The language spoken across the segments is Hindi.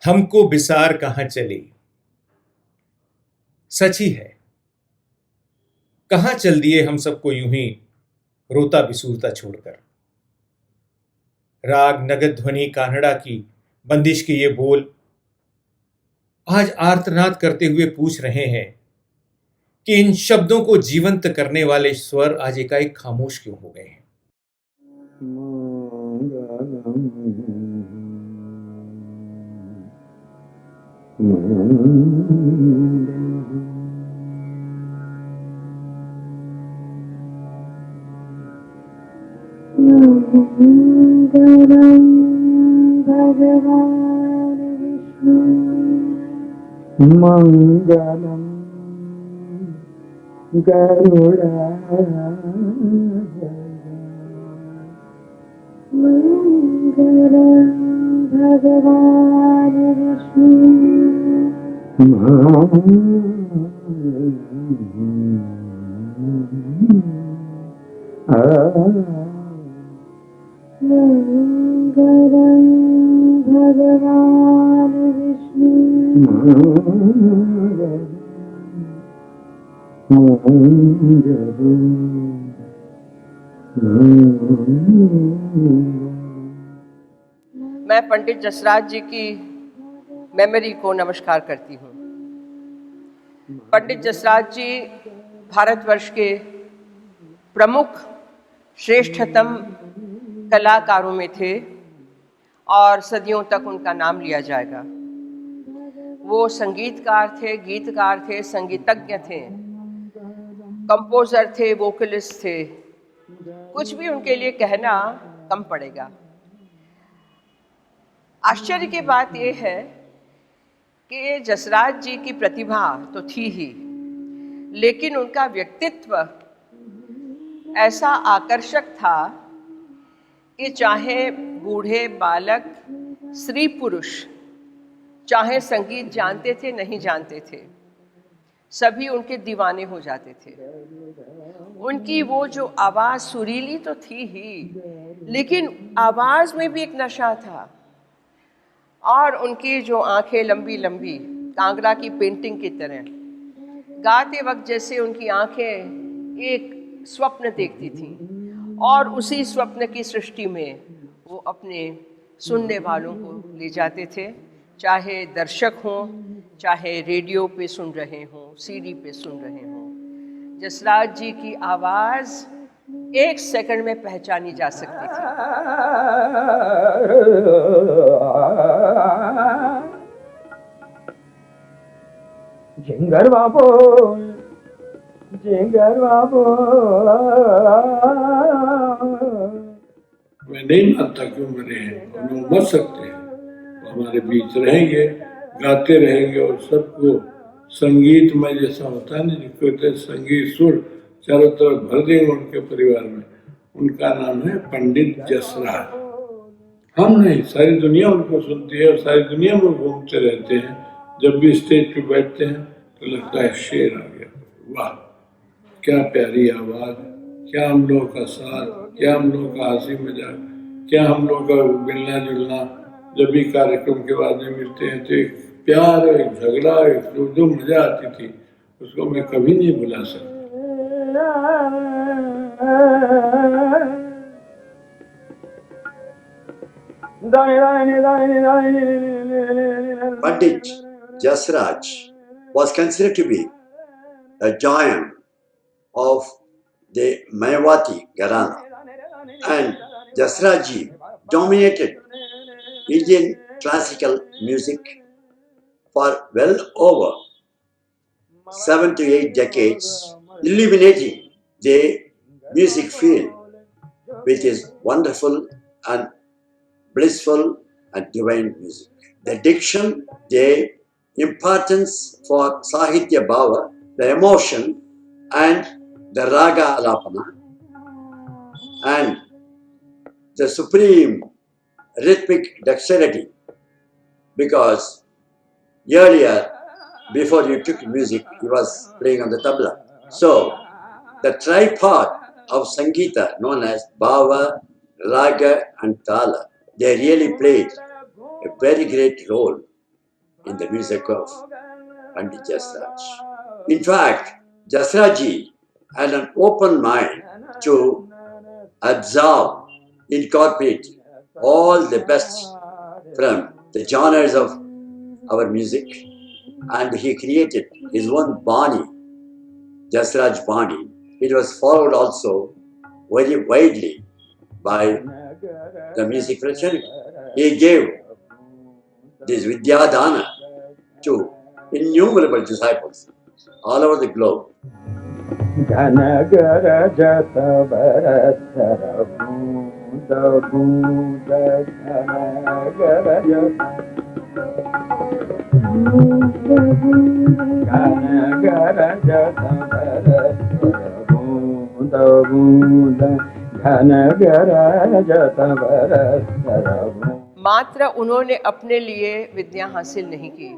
हमको बिसार कहाँ चली। सच ही है, कहाँ चल दिए हम सबको यूं ही रोता बिसूरता छोड़कर। राग नगद ध्वनि कानड़ा की बंदिश के ये बोल आज आर्तनाद करते हुए पूछ रहे हैं कि इन शब्दों को जीवंत करने वाले स्वर आज एकाएक खामोश क्यों हो गए हैं। मंगलम भगवान विष्णु मंगलम गरुड़ाध्वज मंगलम भगवान विष्णु मंगलम भगवान विष्णु मैं पंडित जसराज जी की मेमोरी को नमस्कार करती हूँ। पंडित जसराज जी भारतवर्ष के प्रमुख श्रेष्ठतम कलाकारों में थे और सदियों तक उनका नाम लिया जाएगा। वो संगीतकार थे, गीतकार थे, संगीतज्ञ थे, कंपोज़र थे, वोकलिस्ट थे। कुछ भी उनके लिए कहना कम पड़ेगा। आश्चर्य की बात यह है कि जसराज जी की प्रतिभा तो थी ही, लेकिन उनका व्यक्तित्व ऐसा आकर्षक था कि चाहे बूढ़े बालक, स्त्री पुरुष, चाहे संगीत जानते थे नहीं जानते थे, सभी उनके दीवाने हो जाते थे। उनकी वो जो आवाज़ सुरीली तो थी ही, लेकिन आवाज़ में भी एक नशा था। और उनकी जो आंखें लंबी लंबी कांगड़ा की पेंटिंग की तरह, गाते वक्त जैसे उनकी आंखें एक स्वप्न देखती थीं और उसी स्वप्न की सृष्टि में वो अपने सुनने वालों को ले जाते थे, चाहे दर्शक हों, चाहे रेडियो पे सुन रहे हों, सीडी पे सुन रहे हों। जसराज जी की आवाज़ एक सेकंड में पहचानी जा सकती थी। जिंगर बाबू, जिंगर बाबू। मैं नहीं मानता क्यों मरे हैं, वो मर सकते हैं, वो हमारे बीच रहेंगे, गाते रहेंगे और सबको संगीतमय जैसा होता है ना, जिसको कहते हैं संगीत सुर चारों तरफ भर देंगे उनके परिवार में। उनका नाम है पंडित जसराज। हम नहीं, सारी दुनिया उनको सुनती है और सारी दुनिया में घूमते रहते हैं। जब भी स्टेज पे बैठते हैं तो लगता है शेर आ गया। वाह, क्या प्यारी आवाज़, क्या हम लोगों का साथ, क्या हम लोगों का हंसी मजाक, क्या हम लोगों का मिलना जुलना। जब भी कार्यक्रम के बाद में मिलते हैं तो एक प्यार, एक झगड़ा, एक जो मजा आती थी उसको मैं कभी नहीं भुला सकता। Pandit Jasraj was considered to be a giant of the Mayawati Gharana, and Jasraj ji dominated Indian classical music for well over 7 to 8 decades, illuminating the music field with his wonderful and blissful and divine music. The diction, the importance for Sahitya Bhava, the emotion and the Raga Alapana, and the supreme rhythmic dexterity, because earlier, before you took music, he was playing on the tabla. So, the tripod of Sangeeta, known as Bhava, Raga and Tala, they really played a very great role in the music of Pandit Jasraj. In fact, Jasraj ji had an open mind to absorb, incorporate all the best from the genres of our music, and he created his own Bani, Jasraj Bani. It was followed also very widely by the music fraternity. He gave this Vidyadana to innumerable disciples all over the globe. घनगर जत बरसर बूंद बूंद घनगर जत घनगर जत बरसर बूंद बूंद घनगर जत बरसर बूंद। मात्र उन्होंने अपने लिए विद्या हासिल नहीं की,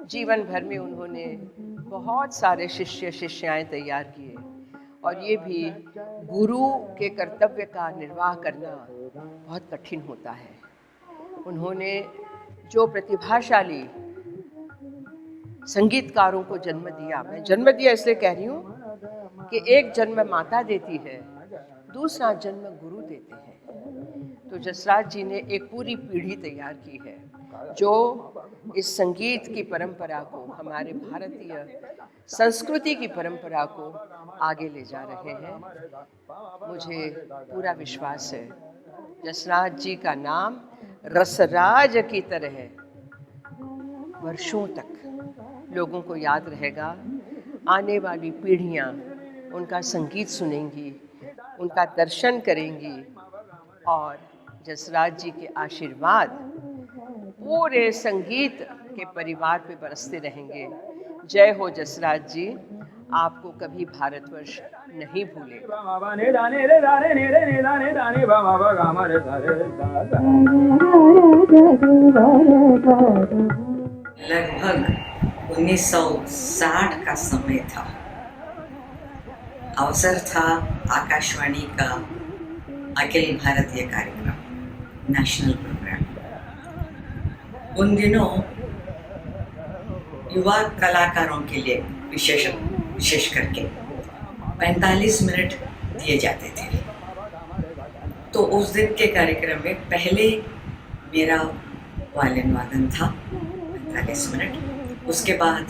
जीवन भर में उन्होंने बहुत सारे शिष्य शिष्याएं तैयार किए, और ये भी गुरु के कर्तव्य का निर्वाह करना बहुत कठिन होता है। उन्होंने जो प्रतिभाशाली संगीतकारों को जन्म दिया, मैं जन्म दिया इसलिए कह रही हूँ कि एक जन्म माता देती है, दूसरा जन्म गुरु देते हैं। तो जसराज जी ने एक पूरी पीढ़ी तैयार की है जो इस संगीत की परंपरा को, हमारे भारतीय संस्कृति की परंपरा को आगे ले जा रहे हैं। मुझे पूरा विश्वास है जसराज जी का नाम रसराज की तरह वर्षों तक लोगों को याद रहेगा। आने वाली पीढ़ियाँ उनका संगीत सुनेंगी, उनका दर्शन करेंगी, और जसराज जी के आशीर्वाद पूरे संगीत के परिवार पे बरसते रहेंगे। जय हो जसराज जी, आपको कभी भारतवर्ष नहीं भूलेगा। लगभग 1960 का समय था। अवसर था आकाशवाणी का अखिल भारतीय कार्यक्रम, नेशनल प्रोग्राम। उन दिनों युवा कलाकारों के लिए विशेष करके 45 मिनट दिए जाते थे। तो उस दिन के कार्यक्रम में पहले मेरा वायलिन वादन था 45 मिनट। उसके बाद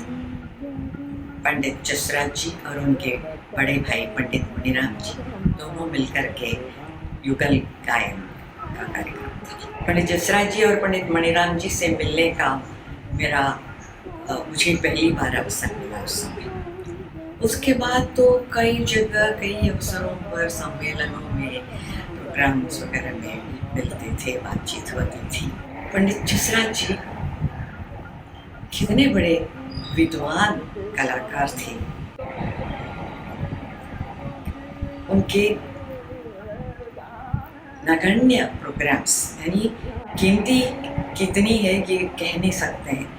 पंडित जसराज जी और उनके बड़े भाई पंडित मणिराम जी दोनों मिलकर के युगल गायन का कार्यक्रम था। पंडित जसराज जी और पंडित मणिराम जी से मिलने का मुझे पहली बार अवसर मिला उस समय। उसके बाद तो कई जगह कई अवसरों पर सम्मेलनों में प्रोग्राम्स वगैरह में मिलते थे, बातचीत होती थी। पंडित जसराज जी कितने बड़े विद्वान कलाकार थे। उनके नगण्य प्रोग्राम्स, यानी गिनती कितनी है ये कह नहीं सकते हैं।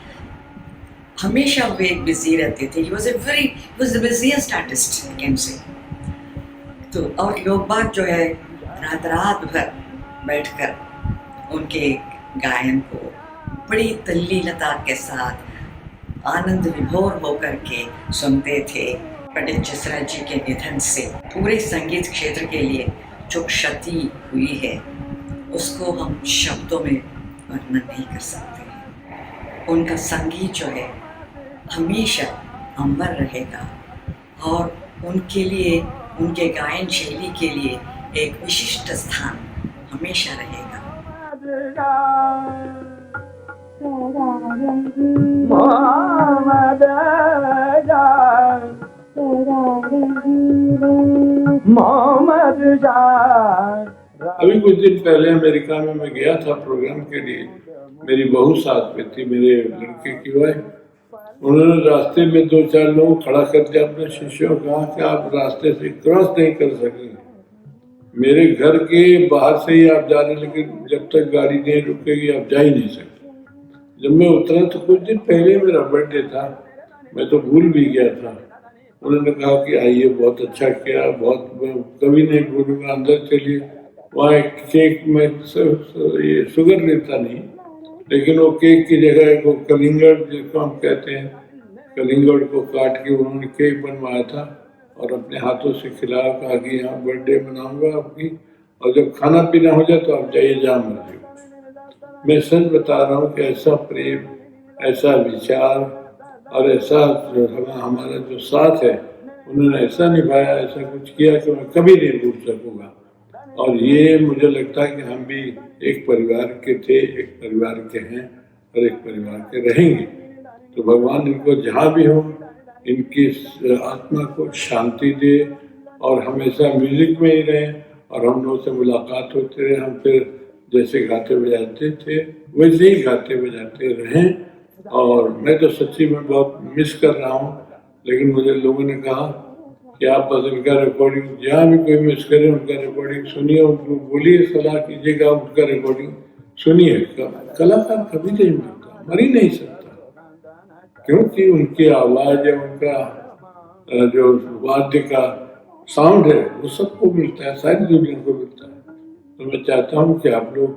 हमेशा वे बिजी रहते थे। He was the busiest artist, I can say। तो और लोग बात जो है रात भर बैठकर उनके गायन को बड़ी तल्लीनता के साथ आनंद विभोर होकर के सुनते थे। पंडित जसराज जी के निधन से पूरे संगीत क्षेत्र के लिए जो क्षति हुई है उसको हम शब्दों में वर्णन नहीं कर सकते। उनका संगीत जो है हमेशा अमर रहेगा और उनके लिए, उनके गायन शैली के लिए एक विशिष्ट स्थान हमेशा रहेगा। अभी कुछ दिन पहले अमेरिका में मैं गया था प्रोग्राम के लिए। मेरी बहू साथ में थी, मेरे लड़के की वाइफ। उन्होंने रास्ते में 2-4 लोग खड़ा कर दिया अपने शिष्यों को, कहा कि आप रास्ते से क्रॉस नहीं कर सकेंगे, मेरे घर के बाहर से ही आप जा रहे, लेकिन जब तक गाड़ी नहीं रुकेगी आप जा ही नहीं सकते। जब मैं उतरा तो कुछ दिन पहले मेरा बर्थडे था, मैं तो भूल भी गया था। उन्होंने कहा कि आइए, बहुत अच्छा किया, बहुत कभी नहीं भूलूंगा, अंदर चलिए। वहाँ एक केक में ये शुगर लेता नहीं, लेकिन वो केक की जगह वो कलिंगड़ जिसको हम कहते हैं, कलिंगड़ को काट के उन्होंने केक बनवाया था और अपने हाथों से खिलाया, कहा कि यहाँ बर्थडे मनाऊंगा आपकी, और जब खाना पीना हो जाए तो आप जाइए जहाँ मर्जी हो। मैं सच बता रहा हूँ कि ऐसा प्रेम, ऐसा विचार और ऐसा जो हमारा जो साथ है, उन्होंने ऐसा निभाया, ऐसा कुछ किया कि मैं कभी नहीं भूल सकूँगा। और ये मुझे लगता है कि हम भी एक परिवार के थे, एक परिवार के हैं और एक परिवार के रहेंगे। तो भगवान इनको जहाँ भी हो, इनकी आत्मा को शांति दे और हमेशा म्यूजिक में ही रहें और हम लोगों से मुलाकात होते रहे। हम फिर जैसे गाते बजाते थे वैसे ही गाते बजाते रहें। और मैं तो सच्ची में बहुत मिस कर रहा हूँ, लेकिन मुझे लोगों ने कहा कि आप बस इनका रिकॉर्डिंग, जहाँ भी कोई मिस करे उनका रिकॉर्डिंग सुनिए, उनको बोलिए, सलाह कीजिएगा, उनका रिकॉर्डिंग सुनिए। कलाकार कभी नहीं मरता, मर ही नहीं सकता, क्योंकि उनकी आवाज़ है, उनका जो वाद्य का साउंड है वो सबको मिलता है, सारी दुनिया को मिलता है। तो मैं चाहता हूँ कि आप लोग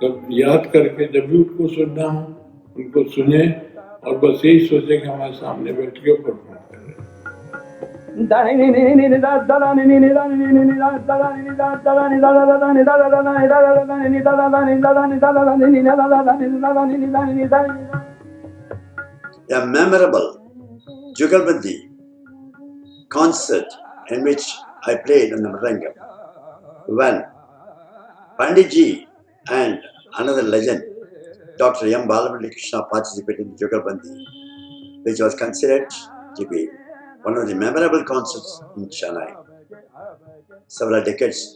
सब याद करके जब भी उनको सुनना हो उनको सुने और बस यही सोचें कि हमारे सामने बैठ के परफॉर्म कर रहे हैं। A memorable Jugalbandi concert in which I played on the mridangam when Panditji and another legend, Dr. M. Balamurali Krishna, participated in Jugalbandi, which was considered to be one of the memorable concerts in Chennai several decades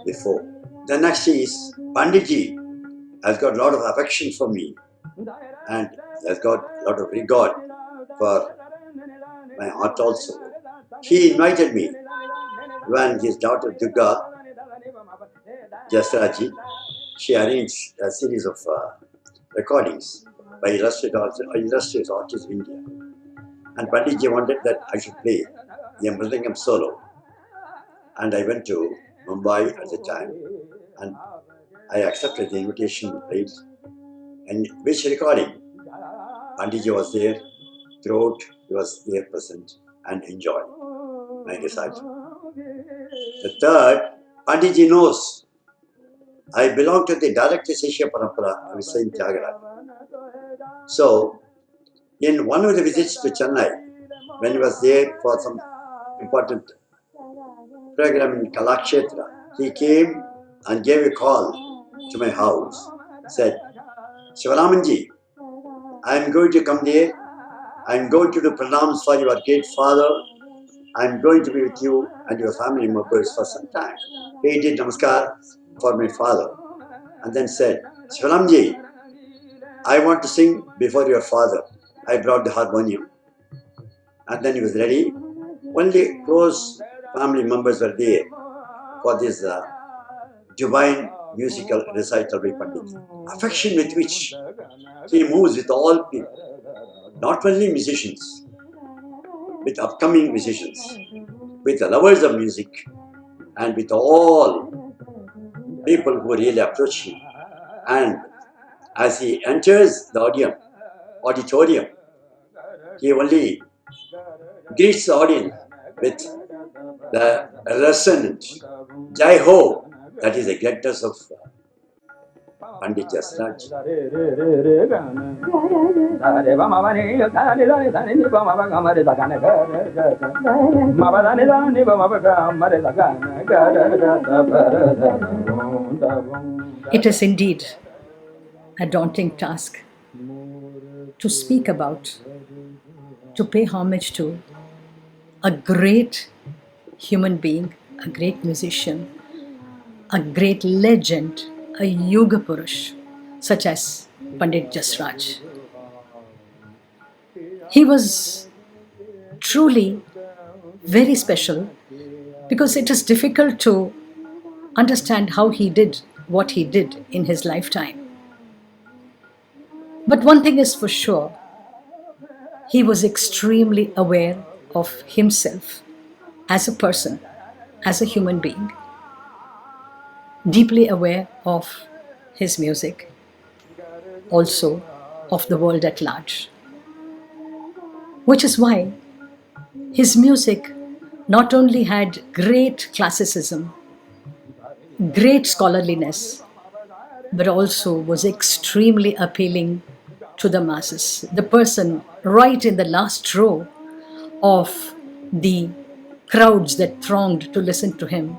before. The next is Panditji has got a lot of affection for me and has got a lot of regard for my art also. He invited me when his daughter Durga Jasraji, she arranged a series of recordings by illustrious artists of India. And Panditji wanted that I should play the Mridangam solo. And I went to Mumbai at the time and I accepted the invitation, played, in which recording Panditji was there throughout, he was there present and enjoyed my recital. The third, Panditji knows I belong to the direct Sishya Parampara of Saint Tyagaraja. So, in one of the visits to Chennai, when he was there for some important program in Kalakshetra, he came and gave a call to my house, said, Shivaramanji, I am going to come there, I am going to do pranams for your great father, I am going to be with you and your family members for some time. He did namaskar for my father and then said, Shivaramanji, I want to sing before your father. I brought the harmonium. And then he was ready. Only close family members were there for this divine musical recital by Pandit. Affection with which he moves with all people, not only musicians, with upcoming musicians, with the lovers of music, and with all people who really approach him. And as he enters the auditorium, he only greets the audience with the resonant Jai Ho, that is the greatness of Pandit Jasraj. It is indeed a daunting task to speak about, to pay homage to a great human being, a great musician, a great legend, a Yuga Purush, such as Pandit Jasraj. He was truly very special because it is difficult to understand how he did what he did in his lifetime. But one thing is for sure, he was extremely aware of himself as a person, as a human being, deeply aware of his music, also of the world at large. Which is why his music not only had great classicism, great scholarliness, but also was extremely appealing to the masses. The person right in the last row of the crowds that thronged to listen to him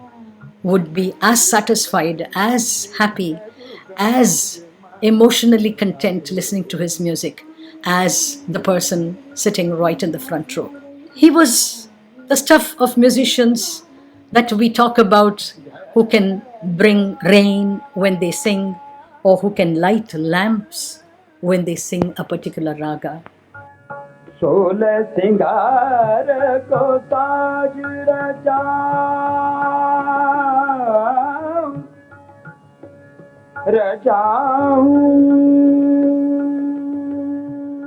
would be as satisfied, as happy, as emotionally content listening to his music as the person sitting right in the front row. He was the stuff of musicians that we talk about, who can bring rain when they sing, or who can light lamps when they sing a particular raga. सोलह सिंगार को ताज रचाऊं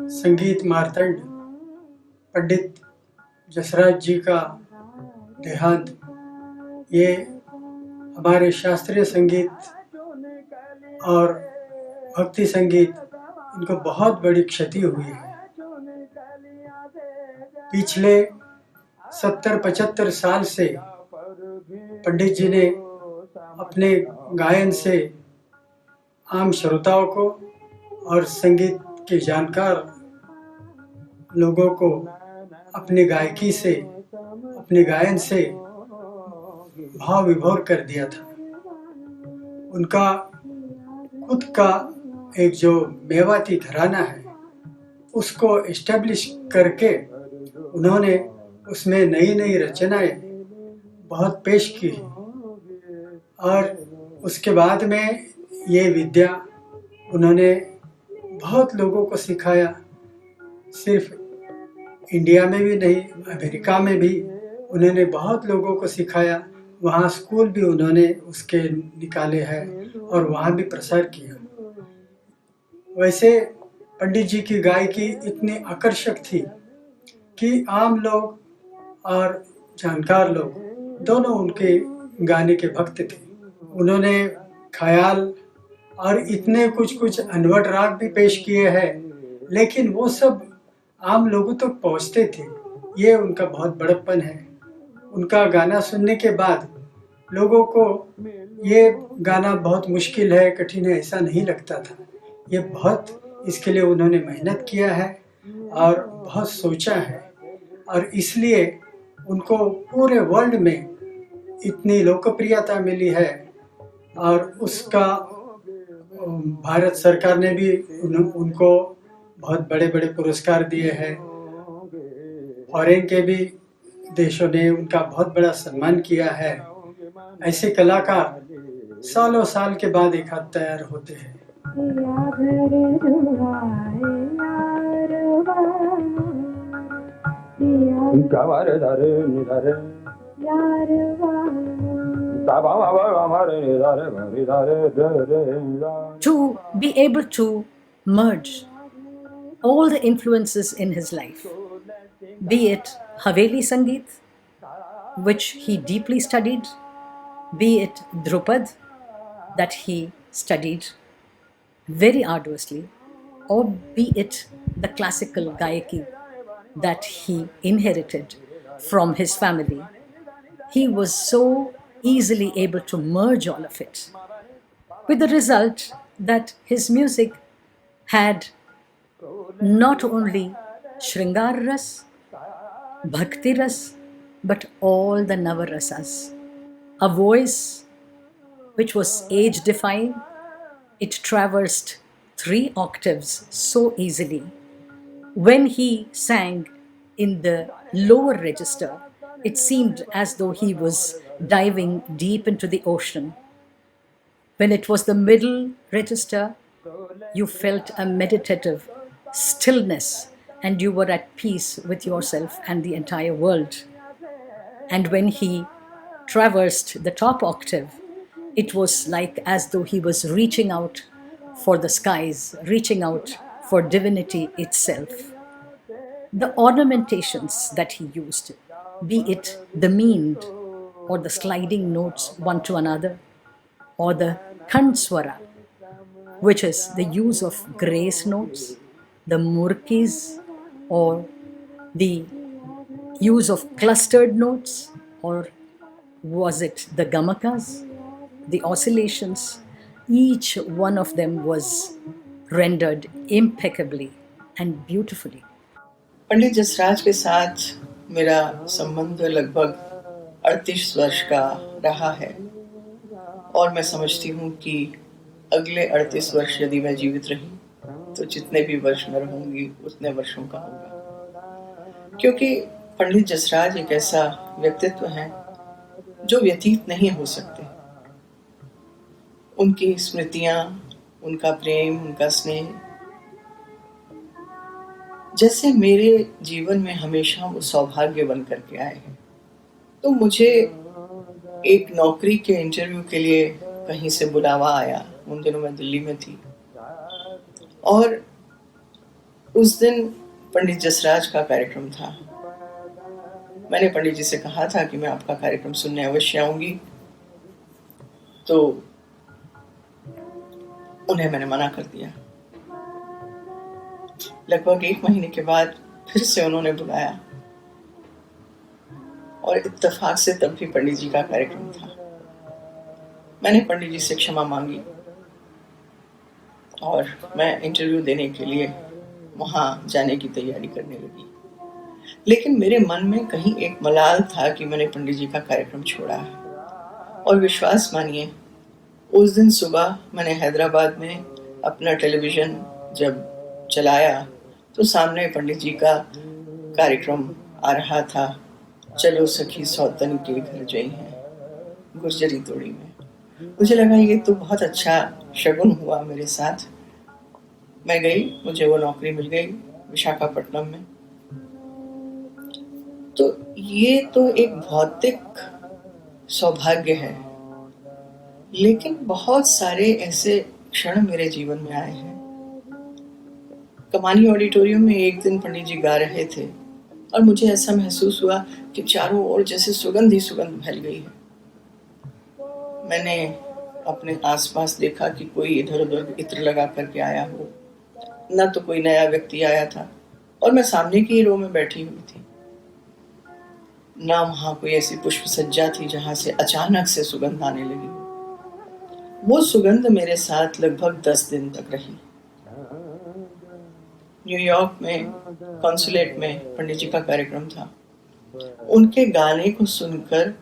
संगीत मार्तंड पंडित जसराज जी का देहांत, ये हमारे शास्त्रीय संगीत और भक्ति संगीत, इनको बहुत बड़ी क्षति हुई है। पिछले 70-75 साल से पंडित जी ने अपने गायन से आम श्रोताओं को और संगीत के जानकार लोगों को अपनी गायकी से, अपने गायन से भाव विभोर कर दिया था। उनका खुद का एक जो मेवाती घराना है, उसको एस्टेब्लिश करके उन्होंने उसमें नई नई रचनाएं बहुत पेश की और उसके बाद में ये विद्या उन्होंने बहुत लोगों को सिखाया। सिर्फ इंडिया में भी नहीं, अमेरिका में भी उन्होंने बहुत लोगों को सिखाया। वहाँ स्कूल भी उन्होंने उसके निकाले हैं और वहाँ भी प्रसार किया। वैसे पंडित जी की गायकी इतनी आकर्षक थी कि आम लोग और जानकार लोग दोनों उनके गाने के भक्त थे। उन्होंने ख्याल और इतने कुछ अनवट राग भी पेश किए हैं, लेकिन वो सब आम लोगों तक पहुंचते थे। ये उनका बहुत बड़प्पन है। उनका गाना सुनने के बाद लोगों को ये गाना बहुत मुश्किल है, कठिन है, ऐसा नहीं लगता था। ये बहुत, इसके लिए उन्होंने मेहनत किया है और बहुत सोचा है, और इसलिए उनको पूरे वर्ल्ड में इतनी लोकप्रियता मिली है। और उसका भारत सरकार ने भी उनको बहुत बड़े बड़े पुरस्कार दिए हैं। फॉरेन के भी देशों ने उनका बहुत बड़ा सम्मान किया है। ऐसे कलाकार सालों साल के बाद एक हाथ तैयार होते हैं। To be able to merge all the influences in his life, be it Haveli Sangeet, which he deeply studied, be it Drupad, that he studied very arduously, or be it the classical Gayaki that he inherited from his family. He was so easily able to merge all of it, with the result that his music had not only Shringar Ras, Bhakti Ras, but all the Navarasas. A voice which was age-defying. It traversed 3 octaves so easily. When he sang in the lower register, it seemed as though he was diving deep into the ocean. When it was the middle register, you felt a meditative stillness and you were at peace with yourself and the entire world. And when he traversed the top octave, it was like as though he was reaching out for the skies, reaching out for divinity itself. The ornamentations that he used, be it the meaned or the sliding notes one to another, or the khandswara, which is the use of grace notes, the murkis, or the use of clustered notes, or was it the gamakas, the oscillations? Each one of them was rendered impeccably and beautifully. Pandit Jasraj के साथ मेरा संबंध लगभग 38 वर्ष का रहा है और मैं समझती हूँ कि अगले 38 वर्ष यदि मैं जीवित रही तो जितने भी वर्ष मैं रहूँगी उतने वर्षों का होगा, क्योंकि पंडित जसराज एक ऐसा व्यक्तित्व है जो व्यतीत नहीं हो सकते। उनकी स्मृतियाँ, उनका प्रेम, उनका स्नेह जैसे मेरे जीवन में हमेशा वो सौभाग्य बन करके आए हैं। तो मुझे एक नौकरी के इंटरव्यू के लिए कहीं से बुलावा आया, उन दिनों मैं दिल्ली में थी, और उस दिन पंडित जसराज का कार्यक्रम था। मैंने पंडित जी से कहा था कि मैं आपका कार्यक्रम सुनने अवश्य आऊंगी, तो उन्हें मैंने मना कर दिया। लगभग 1 महीने के बाद फिर से उन्होंने बुलाया और इत्तेफाक से तब भी पंडित जी का कार्यक्रम था। मैंने पंडित जी से क्षमा मांगी और मैं इंटरव्यू देने के लिए वहाँ जाने की तैयारी करने लगी। लेकिन मेरे मन में कहीं एक मलाल था कि मैंने पंडित जी का कार्यक्रम छोड़ा है। और विश्वास मानिए, उस दिन सुबह मैंने हैदराबाद में अपना टेलीविज़न जब चलाया तो सामने पंडित जी का कार्यक्रम आ रहा था, चलो सखी सौतन के घर जई हैं गुर्जरी तोड़ी में। मुझे लगा ये तो बहुत अच्छा शगुन हुआ मेरे साथ। मैं गई, मुझे वो नौकरी मिल गई विशाखापट्टनम में। तो ये तो एक भौतिक सौभाग्य है, लेकिन बहुत सारे ऐसे क्षण मेरे जीवन में आए हैं। कमानी ऑडिटोरियम में एक दिन पंडित जी गा रहे थे और मुझे ऐसा महसूस हुआ कि चारों ओर जैसे सुगंध ही सुगंध फैल गई है। मैंने अपने आसपास देखा कि कोई इधर उधर इत्र लगा करके आया हो, न तो कोई नया व्यक्ति आया था, और मैं सामने की रो में बैठी हुई थी। ना वहाँ कोई ऐसी पुष्प सज्जा थी जहाँ से अचानक से सुगंध आने लगी। वो सुगंध मेरे साथ लगभग 10 दिन तक रही। न्यूयॉर्क में कॉन्सुलेट में पंडित जी का कार्यक्रम था। उनके गाने को सुनकर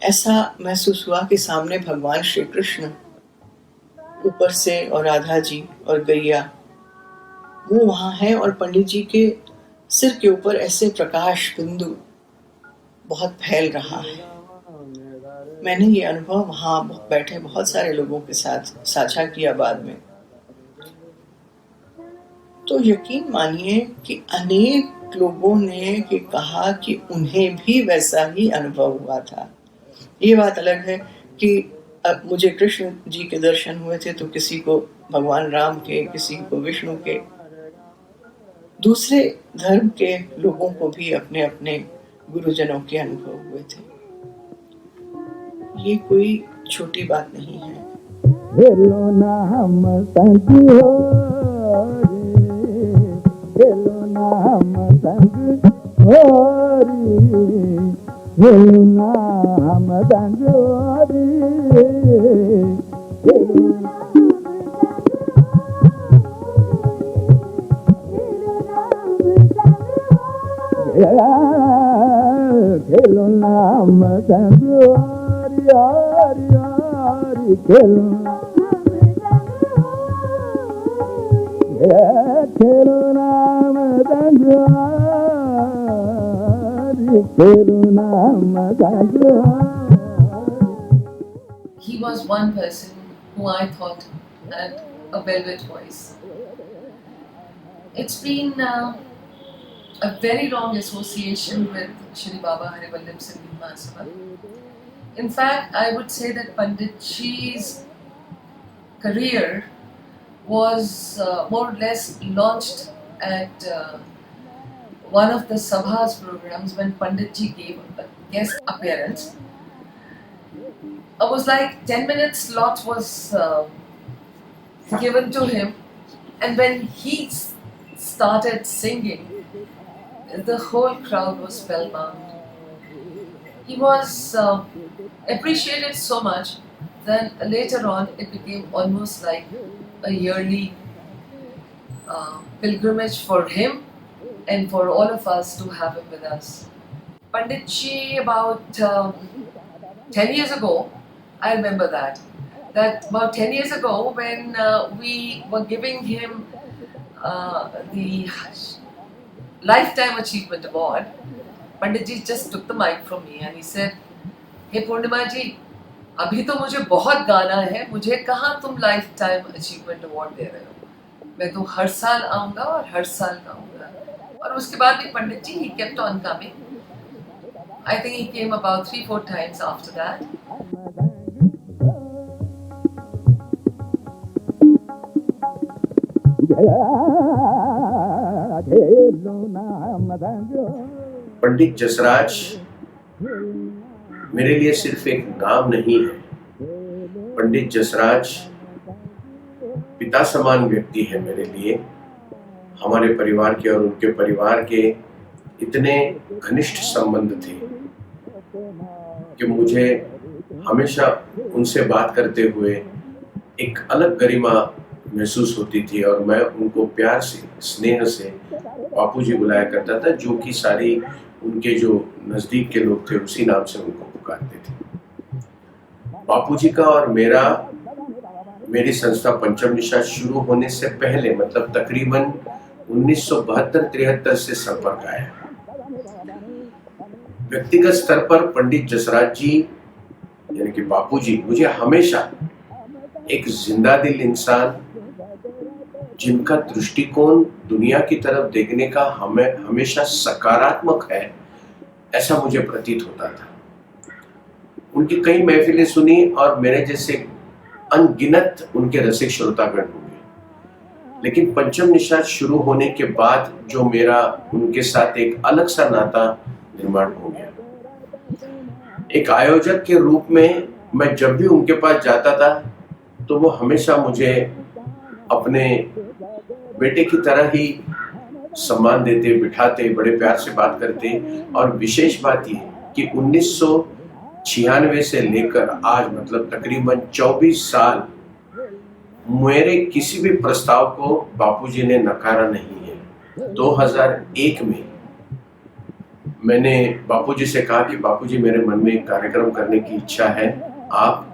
ऐसा महसूस हुआ कि सामने भगवान श्री कृष्ण ऊपर से और राधा जी और गैया वो वहाँ हैं, और पंडित जी के सिर के ऊपर ऐसे प्रकाश बिंदु बहुत फैल रहा है। मैंने ये अनुभव वहाँ बैठे बहुत सारे लोगों के साथ साझा किया बाद में। तो यकीन मानिए कि अनेक लोगों ने कि कहा कि उन्हें भी वैसा ही अनुभव हुआ था। ये बात अलग है कि अब मुझे कृष्ण जी के दर्शन हुए थे तो किसी को भगवान राम के, किसी को विष्णु के, दूसरे धर्म के लोगों को भी अपने अपने गुरुजनों के अनुभव हुए थे। ये कोई छोटी बात नहीं है। हेलो नाम संग हेलो नाम संग होरी, हेलो नाम संग होरी, खेलो नाम संग होरी हरि हरि, खेलो नाम संग हरि, खेलो नाम संग Hari. He was one person who I thought had a velvet voice. It's been a very long association with Shri Baba Harivallam Sangeet Mahasabha. In fact, I would say that Pandit Ji's career was more or less launched at one of the Sabha's programs when Pandit Ji gave a guest appearance. It was like 10 minutes slot was given to him, and when he started singing, the whole crowd was spellbound. He was appreciated so much that later on it became almost like a yearly pilgrimage for him and for all of us to have him with us. Pandit Ji, about 10 years ago, I remember that about 10 years ago when we were giving him the Lifetime Achievement Award, Pandit Ji just took the mic from me and he said, "Hey Purnima ji, अभी तो मुझे बहुत गाना है, मुझे कहाँ तुम Lifetime Achievement Award दे रहे हो? मैं तो हर साल आऊँगा और हर साल गाऊँगा." और उसके बाद भी पंडित जी, he kept on coming. I think he came about 3-4 times after that. Pandit Jasraj मेरे लिए सिर्फ एक नाम नहीं है। पंडित जसराज पिता समान व्यक्ति है मेरे लिए। हमारे परिवार के और उनके परिवार के इतने घनिष्ठ संबंध थे कि मुझे हमेशा उनसे बात करते हुए एक अलग गरिमा महसूस होती थी और मैं उनको प्यार से, स्नेह से बापूजी बुलाया करता था, जो कि सारी उनके जो नज़दीक के लोग थे उसी नाम से उनको पुकारते थे। बापूजी का और मेरी संस्था पंचम निशा शुरू होने से पहले, मतलब तकरीबन 1972-73 से संपर्क आया। व्यक्तिगत स्तर पर पंडित जसराज जी यानी कि बापूजी मुझे हमेशा एक जिंदा दिल इंसान, जिनका दृष्टिकोण दुनिया की तरफ देखने का हमेशा सकारात्मक है, ऐसा मुझे प्रतीत होता था। उनकी कई महफिलें सुनी और मेरे जैसे अनगिनत उनके रसिक श्रोतागण हुए, लेकिन पंचम निशा शुरू होने के बाद जो मेरा उनके साथ एक अलग सा नाता निर्माण हो गया। एक आयोजक के रूप में मैं जब भी उनके पास जाता था तो वो हमेशा मुझे अपने बेटे की तरह ही सम्मान देते, बिठाते, बड़े प्यार से बात करते। और विशेष बात यह कि 1996 से लेकर आज, मतलब तकरीबन 24 साल, मेरे किसी भी प्रस्ताव को बापूजी ने नकारा नहीं है। 2001 में मैंने बापूजी से कहा कि बापूजी, मेरे मन में एक कार्यक्रम करने की इच्छा है। आप,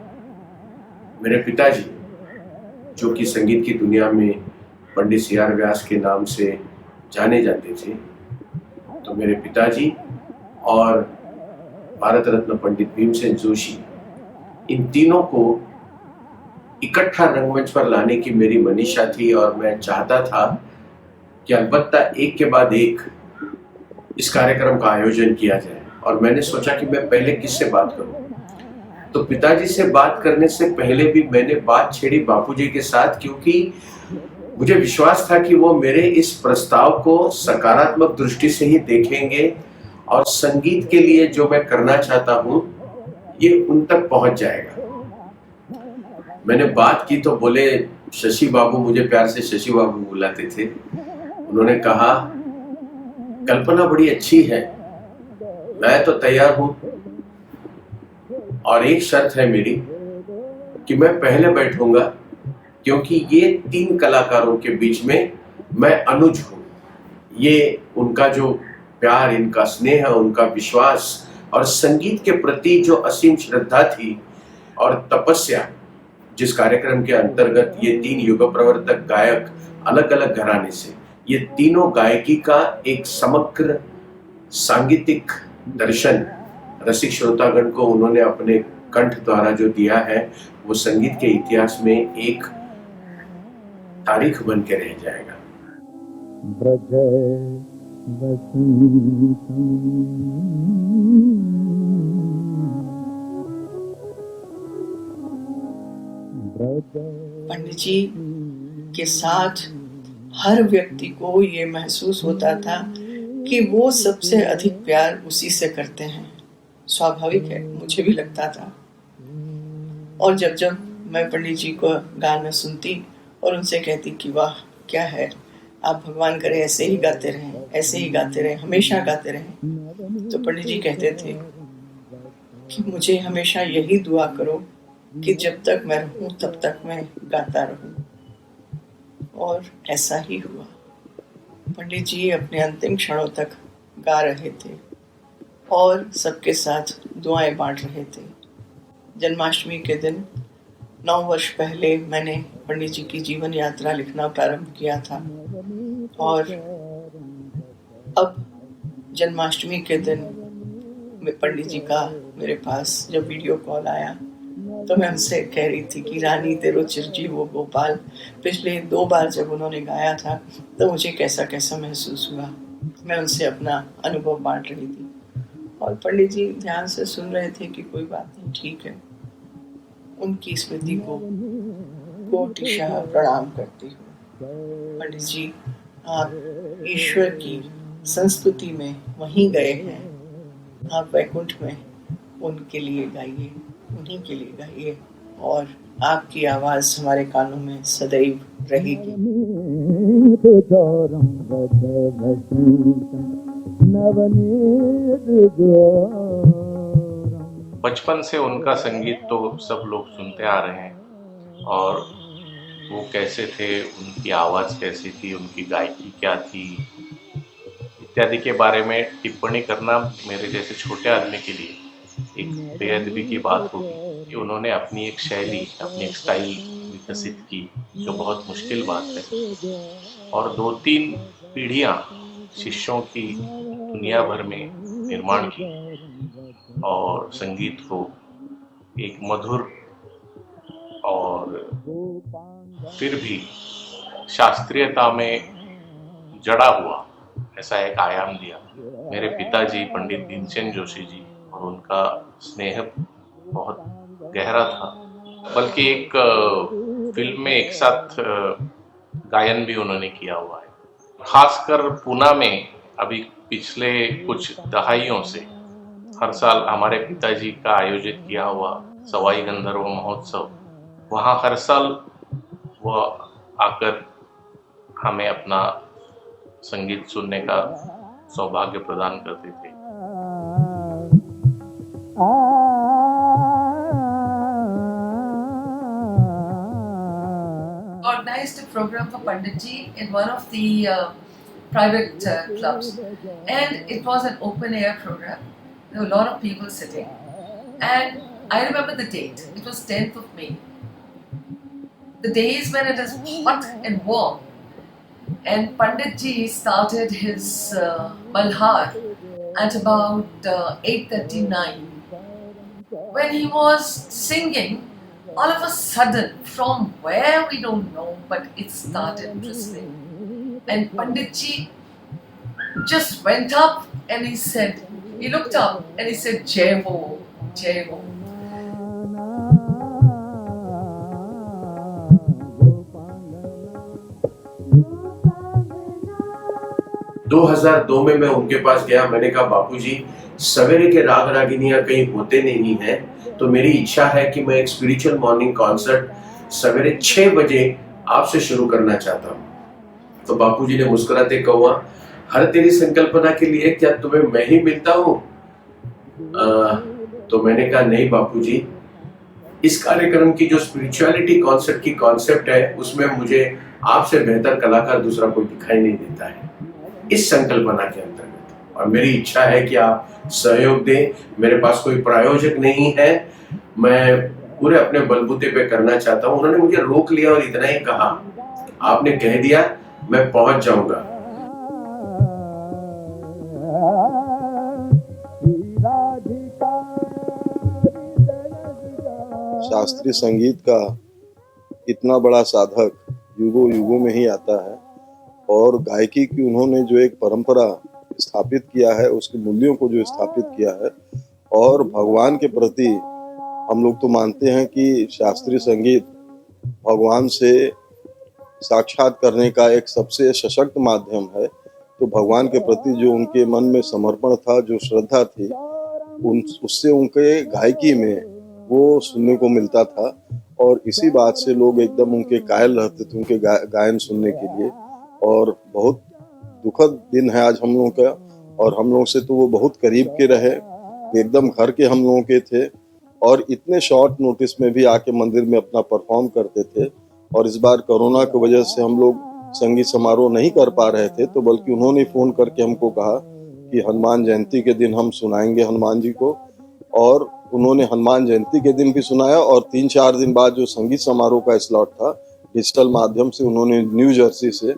मेरे पिताजी जो कि संगीत की दुनिया में पंडित सी.आर. व्यास के नाम से जाने जाते थे, तो मेरे पिताजी और भारत रत्न पंडित भीमसेन जोशी, इन तीनों को इकट्ठा रंगमंच पर लाने की मेरी मनीषा थी और मैं चाहता था कि अलबत्ता एक के बाद एक इस कार्यक्रम का आयोजन किया जाए। और मैंने सोचा कि मैं पहले किससे बात करूं, तो पिताजी से बात करने से पहले भी मैंने बात छेड़ी बापूजी के साथ, क्योंकि मुझे विश्वास था कि वो मेरे इस प्रस्ताव को सकारात्मक दृष्टि से ही देखेंगे और संगीत के लिए जो मैं करना चाहता हूँ ये उन तक पहुंच जाएगा। मैंने बात की तो बोले, शशि बाबू, मुझे प्यार से शशि बाबू बुलाते थे, उन्होंने कहा कल्पना बड़ी अच्छी है, मैं तो तैयार हूं, और एक शर्त है मेरी कि मैं पहले बैठूंगा, क्योंकि ये 3 कलाकारों के बीच में मैं अनुज हूं। ये उनका जो प्यार, इनका स्नेह, उनका विश्वास और संगीत के प्रति जो असीम श्रद्धा थी और तपस्या, जिस कार्यक्रम के अंतर्गत ये 3 युग प्रवर्तक गायक अलग अलग घराने से, ये तीनों गायकी का एक समग्र सांगीतिक दर्शन रसिक श्रोतागण को उन्होंने अपने कंठ द्वारा जो दिया है, वो संगीत के इतिहास में एक तारीख बन के रह जाएगा। पंडित जी के साथ हर व्यक्ति को ये महसूस होता था कि वो सबसे अधिक प्यार उसी से करते हैं। स्वाभाविक है, मुझे भी लगता था। और जब जब मैं पंडित जी को गाना सुनती और उनसे कहती कि वाह क्या है, आप भगवान करे ऐसे ही गाते रहें, ऐसे ही गाते रहें, हमेशा गाते रहें। तो पंडित जी कहते थे कि मुझे हमेशा यही दुआ करो कि जब तक मैं रहूं तब तक मैं गाता रहूं। और ऐसा ही हुआ। पंडित जी अपने अंतिम क्षणों तक गा रहे थे और सबके साथ दुआएं बांट रहे थे। जन्माष्टमी के दिन 9 वर्ष पहले मैंने पंडित जी की जीवन यात्रा लिखना प्रारंभ किया था और अब जन्माष्टमी के दिन पंडित जी का मेरे पास जब वीडियो कॉल आया तो मैं उनसे कह रही थी कि रानी तेरो चिरजीव वो गोपाल, पिछले 2 बार जब उन्होंने गाया था तो मुझे कैसा कैसा महसूस हुआ। मैं उनसे अपना अनुभव बांट रही थी और पंडित जी ध्यान से सुन रहे थे कि कोई बात नहीं, ठीक है। उनकी स्मृति को कोटिशः प्रणाम करती हूँ। पंडित जी, आप ईश्वर की संस्तुति में वहीं गए हैं, आप वैकुंठ में उनके लिए गाइए, उन्हीं के लिए गाइए और आपकी आवाज हमारे कानों में सदैव रहेगी। बचपन से उनका संगीत तो सब लोग सुनते आ रहे हैं और वो कैसे थे, उनकी आवाज़ कैसी थी, उनकी गायकी क्या थी इत्यादि के बारे में टिप्पणी करना मेरे जैसे छोटे आदमी के लिए एक बेअदबी की बात होगी कि उन्होंने अपनी एक शैली, अपनी एक स्टाइल विकसित की, जो बहुत मुश्किल बात है। और 2-3 पीढ़ियाँ शिष्यों की दुनिया भर में निर्माण की और संगीत को एक मधुर और फिर भी शास्त्रीयता में जड़ा हुआ ऐसा एक आयाम दिया। मेरे पिताजी पंडित भीमसेन जोशी जी, और उनका स्नेह बहुत गहरा था, बल्कि एक फिल्म में एक साथ गायन भी उन्होंने किया हुआ है। खासकर पूना में अभी पिछले कुछ दहाइयों से हर साल हमारे पिताजी का आयोजित किया हुआ सवाई गंधर्व महोत्सव, वहाँ हर साल वह आकर हमें अपना संगीत सुनने का सौभाग्य प्रदान करते थे। Organized a program for Panditji in one of the private clubs, and it was an open air program. There were a lot of people sitting, and I remember the date. It was 10th of May. The days when it is hot and warm, and Panditji started his Malhar at about 8:39. When he was singing, all of a sudden, from where we don't know, but it started whistling. And Panditji just went up and he looked up and he said, Jai Ho, Jai Ho. 2002 में मैं उनके पास गया। मैंने कहा बापूजी, सवेरे के राग रागिनियां कहीं होते नहीं हैं, तो मेरी इच्छा है कि मैं एक स्पिरिचुअल मॉर्निंग कॉन्सर्ट सवेरे 6 बजे आपसे शुरू करना चाहता हूँ। तो बापूजी ने मुस्कुराते कहा, हर तेरी संकल्पना के लिए क्या तुम्हें मैं ही मिलता हूँ? तो मैंने कहा नहीं बापूजी, इस कार्यक्रम की जो स्पिरिचुअलिटी कॉन्सर्ट की कॉन्सेप्ट है, उसमें मुझे आपसे बेहतर कलाकार दूसरा कोई दिखाई नहीं देता है इस संकल्पना के अंतर्गत, और मेरी इच्छा है कि आप सहयोग दें। मेरे पास कोई प्रायोजक नहीं है, मैं पूरे अपने बलबूते पे करना चाहता हूँ। उन्होंने मुझे रोक लिया और इतना ही कहा, आपने कह दिया मैं पहुंच जाऊंगा। शास्त्रीय संगीत का इतना बड़ा साधक युगों युगों में ही आता है, और गायकी की उन्होंने जो एक परंपरा स्थापित किया है, उसके मूल्यों को जो स्थापित किया है, और भगवान के प्रति हम लोग तो मानते हैं कि शास्त्रीय संगीत भगवान से साक्षात करने का एक सबसे सशक्त माध्यम है। तो भगवान के प्रति जो उनके मन में समर्पण था, जो श्रद्धा थी, उससे उनके गायकी में वो सुनने को मिलता था। और इसी बात से लोग एकदम उनके कायल रहते थे उनके गायन सुनने के लिए। और बहुत दुखद दिन है आज हम लोगों का, और हम लोग से तो वो बहुत करीब के रहे, एकदम घर के हम लोगों के थे, और इतने शॉर्ट नोटिस में भी आके मंदिर में अपना परफॉर्म करते थे। और इस बार कोरोना की वजह से हम लोग संगीत समारोह नहीं कर पा रहे थे, तो बल्कि उन्होंने फ़ोन करके हमको कहा कि हनुमान जयंती के दिन हम सुनाएंगे हनुमान जी को, और उन्होंने हनुमान जयंती के दिन भी सुनाया। और 3-4 दिन बाद जो संगीत समारोह का स्लॉट था, डिजिटल माध्यम से उन्होंने न्यू जर्सी से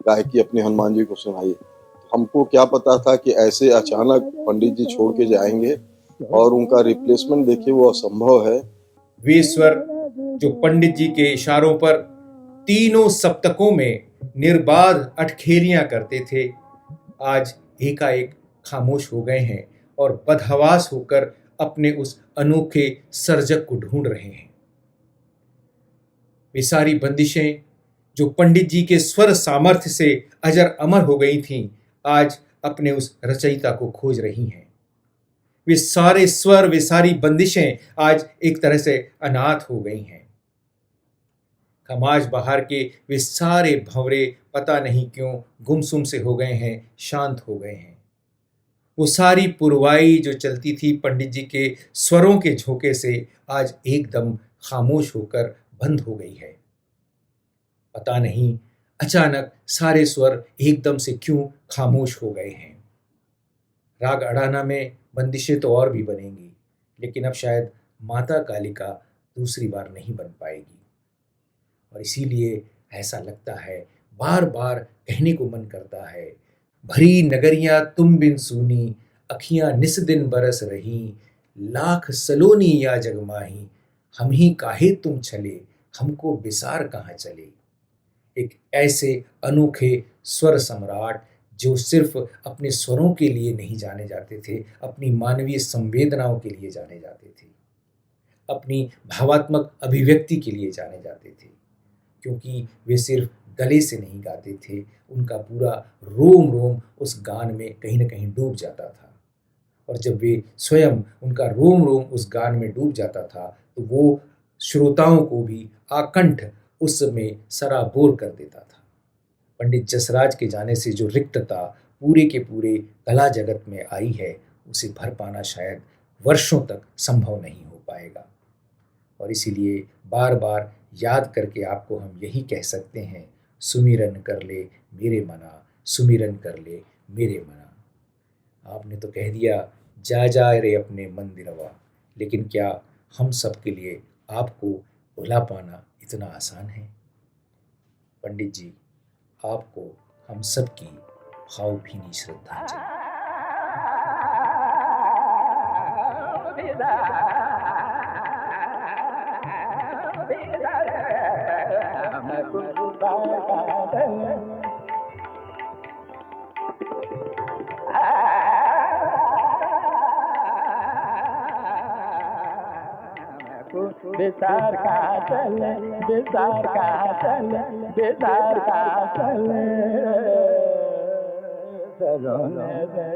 गायकी अपने हनुमान जी को सुनाई। हमको क्या पता था कि ऐसे अचानक पंडित जी छोड़ के जाएंगे, और उनका रिप्लेसमेंट देखिए वो असंभव है। वे स्वर जो पंडित जी के इशारों पर तीनों सप्तकों में निर्बाध अटखेलियां करते थे, आज एकाएक खामोश हो गए हैं और बदहवास होकर अपने उस अनोखे सर्जक को ढूंढ रहे हैं। वे सारी बंदिशें जो पंडित जी के स्वर सामर्थ्य से अजर अमर हो गई थीं, आज अपने उस रचयिता को खोज रही हैं। वे सारे स्वर, वे सारी बंदिशें आज एक तरह से अनाथ हो गई हैं। समाज बाहर के वे सारे भंवरे पता नहीं क्यों गुमसुम से हो गए हैं, शांत हो गए हैं। वो सारी पुरवाई जो चलती थी पंडित जी के स्वरों के झोंके से, आज एकदम खामोश होकर बंद हो गई है। पता नहीं अचानक सारे स्वर एकदम से क्यों खामोश हो गए हैं। राग अड़ाना में बंदिशें तो और भी बनेंगी, लेकिन अब शायद माता कालिका दूसरी बार नहीं बन पाएगी। और इसीलिए ऐसा लगता है, बार बार कहने को मन करता है, भरी नगरियां तुम बिन सूनी, अखियां निस दिन बरस रही, लाख सलोनी या जगमाही, हम ही काहे तुम छले, हमको बिसार कहाँ चले। एक ऐसे अनोखे स्वर सम्राट जो सिर्फ अपने स्वरों के लिए नहीं जाने जाते थे, अपनी मानवीय संवेदनाओं के लिए जाने जाते थे, अपनी भावात्मक अभिव्यक्ति के लिए जाने जाते थे, क्योंकि वे सिर्फ गले से नहीं गाते थे, उनका पूरा रोम रोम उस गान में कहीं न कहीं डूब जाता था। और जब वे स्वयं उनका रोम रोम उस गान में डूब जाता था, तो वो श्रोताओं को भी आकंठ उसमें सराबोर कर देता था। पंडित जसराज के जाने से जो रिक्तता पूरे के पूरे कला जगत में आई है, उसे भर पाना शायद वर्षों तक संभव नहीं हो पाएगा। और इसीलिए बार बार याद करके आपको हम यही कह सकते हैं, सुमिरन कर ले मेरे मना, सुमिरन कर ले मेरे मना। आपने तो कह दिया जा जा रे अपने मंदिरवा, लेकिन क्या हम सब के लिए आपको भुला पाना इतना आसान है? पंडित जी, आपको हम सब की भावभीनी श्रद्धांजलि। बिसार का चले, बिसार का चले, बिसार का चले, सरोने दे।